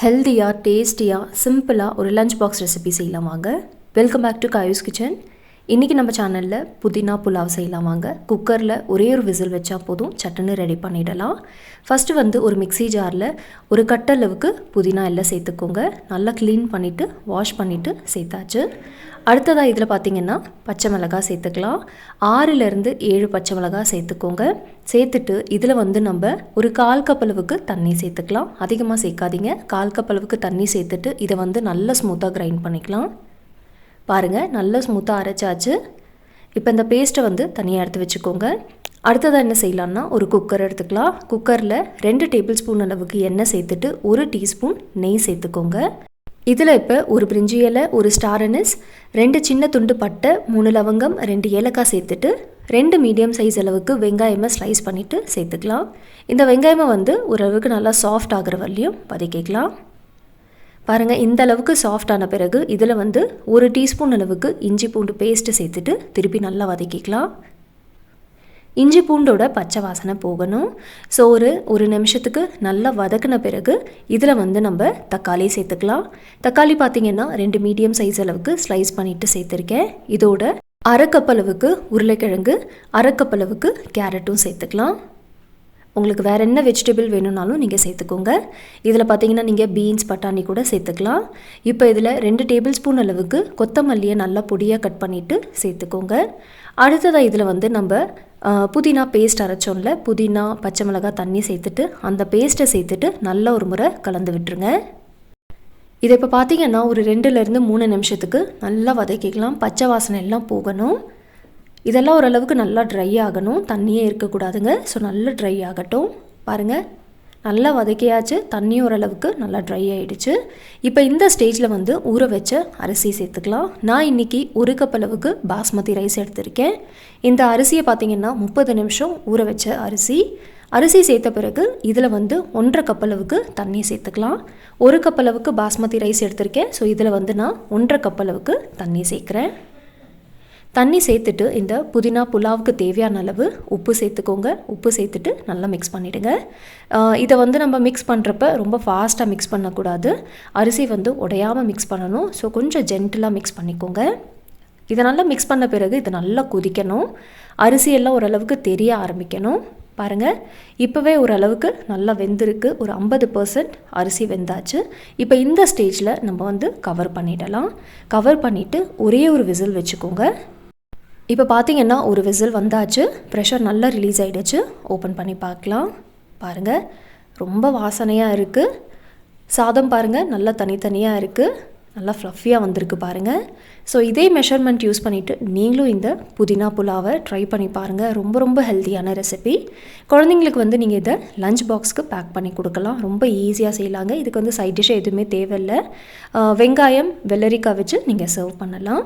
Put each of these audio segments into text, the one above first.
ஹெல்தியாக டேஸ்டியாக சிம்பிளாக ஒரு லஞ்ச் பாக்ஸ் ரெசிபி செய்யலாம் வாங்க. Welcome back to Kayu's kitchen. இன்றைக்கி நம்ம சேனலில் புதினா புலாவ் செய்யலாம் வாங்க. குக்கரில் ஒரே ஒரு விசில் வச்சா போதும், சட்டுன்னு ரெடி பண்ணிடலாம். ஃபஸ்ட்டு ஒரு மிக்ஸி ஜாரில் ஒரு கட்டளவுக்கு புதினா எல்லாம் சேர்த்துக்கோங்க. நல்லா க்ளீன் பண்ணிவிட்டு வாஷ் பண்ணிவிட்டு சேர்த்தாச்சு. அடுத்ததாக இதில் பார்த்திங்கன்னா பச்சை மிளகாய் சேர்த்துக்கலாம். 6லேருந்து 7 பச்சை மிளகாய் சேர்த்துக்கோங்க. சேர்த்துட்டு இதில் நம்ம ஒரு 1/4 கப் அளவுக்கு தண்ணி சேர்த்துக்கலாம். அதிகமாக சேர்க்காதீங்க. 1/4 கப் அளவுக்கு தண்ணி சேர்த்துட்டு இதை நல்லா ஸ்மூத்தாக கிரைண்ட் பண்ணிக்கலாம். பாருங்கள், நல்லா ஸ்மூத்தாக அரைச்சாச்சு. இப்போ இந்த பேஸ்ட்டை தனியாக எடுத்து வச்சுக்கோங்க. அடுத்ததாக என்ன செய்யலான்னா, ஒரு குக்கர் எடுத்துக்கலாம். குக்கரில் 2 டேபிள் ஸ்பூன் அளவுக்கு எண்ணெய் சேர்த்துட்டு 1 டீஸ்பூன் நெய் சேர்த்துக்கோங்க. இதில் இப்போ ஒரு பிரிஞ்சி இலை, ஒரு ஸ்டார் அனிஸ், 2 சின்ன துண்டு பட்டை, 3 லவங்கம், 2 ஏலக்காய் சேர்த்துட்டு 2 மீடியம் சைஸ் அளவுக்கு வெங்காயமாக ஸ்லைஸ் பண்ணிவிட்டு சேர்த்துக்கலாம். இந்த வெங்காயமை ஓரளவுக்கு நல்லா சாஃப்ட் ஆகிற வரலையும் வதக்கிக்கலாம். பாருங்கள், இந்த அளவுக்கு சாஃப்ட் ஆன பிறகு இதில் 1 டீஸ்பூன் அளவுக்கு இஞ்சி பூண்டு பேஸ்ட்டு சேர்த்துட்டு திருப்பி நல்லா வதக்கிக்கலாம். இஞ்சி பூண்டோட பச்சை வாசனை போகணும். ஸோ ஒரு நிமிஷத்துக்கு நல்லா வதக்கின பிறகு இதில் நம்ம தக்காளி சேர்த்துக்கலாம். தக்காளி பார்த்திங்கன்னா 2 மீடியம் சைஸ் அளவுக்கு ஸ்லைஸ் பண்ணிவிட்டு சேர்த்துருக்கேன். இதோட 1/2 கப் அளவுக்கு உருளைக்கிழங்கு, 1/2 கப் அளவுக்கு கேரட்டும் சேர்த்துக்கலாம். உங்களுக்கு வேறு என்ன வெஜிடபிள் வேணும்னாலும் நீங்கள் சேர்த்துக்கோங்க. இதில் பார்த்தீங்கன்னா நீங்கள் பீன்ஸ், பட்டாணி கூட சேர்த்துக்கலாம். இப்போ இதில் 2 டேபிள் ஸ்பூன் அளவுக்கு கொத்தமல்லியை நல்லா பொடியாக கட் பண்ணிவிட்டு சேர்த்துக்கோங்க. அடுத்ததாக இதில் நம்ம புதினா பேஸ்ட் அரைச்சோம்ல, புதினா பச்சை மிளகாய் தண்ணி சேர்த்துட்டு அந்த பேஸ்ட்டை சேர்த்துட்டு நல்லா ஒரு முறை கலந்து விட்டுருங்க. இதை இப்போ பார்த்திங்கன்னா ஒரு 2லேருந்து 3 நிமிஷத்துக்கு நல்லா வதக்கிக்கலாம். பச்சை வாசனை எல்லாம் போகணும். இதெல்லாம் ஓரளவுக்கு நல்லா ட்ரை ஆகணும், தண்ணியே இருக்கக்கூடாதுங்க. ஸோ நல்லா ட்ரை ஆகட்டும். பாருங்கள், நல்லா வதக்கியாச்சு. தண்ணியும் ஓரளவுக்கு நல்லா ட்ரை ஆகிடுச்சு. இப்போ இந்த ஸ்டேஜில் ஊற வச்ச அரிசி சேர்த்துக்கலாம். நான் இன்றைக்கி 1 கப் அளவுக்கு பாஸ்மதி ரைஸ் எடுத்திருக்கேன். இந்த அரிசியை பார்த்திங்கன்னா 30 நிமிஷம் ஊற வச்ச அரிசி சேர்த்த பிறகு இதில் 1/2 கப் அளவுக்கு தண்ணி சேர்த்துக்கலாம். 1 கப் அளவுக்கு பாஸ்மதி ரைஸ் எடுத்திருக்கேன். ஸோ இதில் நான் 1/2 கப் அளவுக்கு தண்ணி சேர்க்குறேன். தண்ணி சேர்த்துட்டு இந்த புதினா புலாவுக்கு தேவையான அளவு உப்பு சேர்த்துக்கோங்க. உப்பு சேர்த்துட்டு நல்லா மிக்ஸ் பண்ணிவிடுங்க. இதை நம்ம மிக்ஸ் பண்ணுறப்ப ரொம்ப ஃபாஸ்ட்டாக மிக்ஸ் பண்ணக்கூடாது. அரிசி உடையாமல் மிக்ஸ் பண்ணணும். ஸோ கொஞ்சம் ஜென்டிலாக மிக்ஸ் பண்ணிக்கோங்க. இதை நல்லா மிக்ஸ் பண்ண பிறகு இதை நல்லா கொதிக்கணும். அரிசியெல்லாம் ஓரளவுக்கு தெரிய ஆரம்பிக்கணும். பாருங்கள், இப்போவே ஓரளவுக்கு நல்லா வெந்திருக்கு. ஒரு 50% அரிசி வெந்தாச்சு. இப்போ இந்த ஸ்டேஜில் நம்ம கவர் பண்ணிடலாம். கவர் பண்ணிவிட்டு ஒரே ஒரு விசில் வச்சுக்கோங்க. இப்போ பார்த்திங்கன்னா ஒரு விசில் வந்தாச்சு. ப்ரெஷர் நல்லா ரிலீஸ் ஆகிடுச்சு. ஓப்பன் பண்ணி பார்க்கலாம். பாருங்கள், ரொம்ப வாசனையாக இருக்குது. சாதம் பாருங்கள், நல்லா தனித்தனியாக இருக்குது. நல்லா ஃப்ளஃபியாக வந்திருக்கு பாருங்கள். ஸோ இதே மெஷர்மெண்ட் யூஸ் பண்ணிவிட்டு நீங்களும் இந்த புதினா புலாவை ட்ரை பண்ணி பாருங்கள். ரொம்ப ரொம்ப ஹெல்த்தியான ரெசிபி. குழந்தைங்களுக்கு நீங்கள் இதை லஞ்ச் பாக்ஸ்க்கு பேக் பண்ணி கொடுக்கலாம். ரொம்ப ஈஸியாக செய்யலாங்க. இதுக்கு சைட் டிஷ்ஷே எதுவுமே தேவையில்லை. வெங்காயம், வெள்ளரிக்காய் வச்சு நீங்கள் சர்வ் பண்ணலாம்.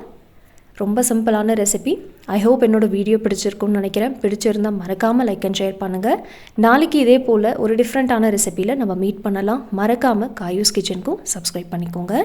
ரொம்ப சிம்பிளான ரெசிபி. ஐ ஹோப் என்னோடய வீடியோ பிடிச்சிருக்குன்னு நினைக்கிறேன். பிடிச்சிருந்தால் மறக்காமல் லைக் அண்ட் ஷேர் பண்ணுங்கள். நாளைக்கு இதே போல் ஒரு டிஃப்ரெண்ட்டான ரெசிபியில் நம்ம மீட் பண்ணலாம். மறக்காமல் காயூஸ் கிச்சனுக்கும் சப்ஸ்கிரைப் பண்ணிக்கோங்க.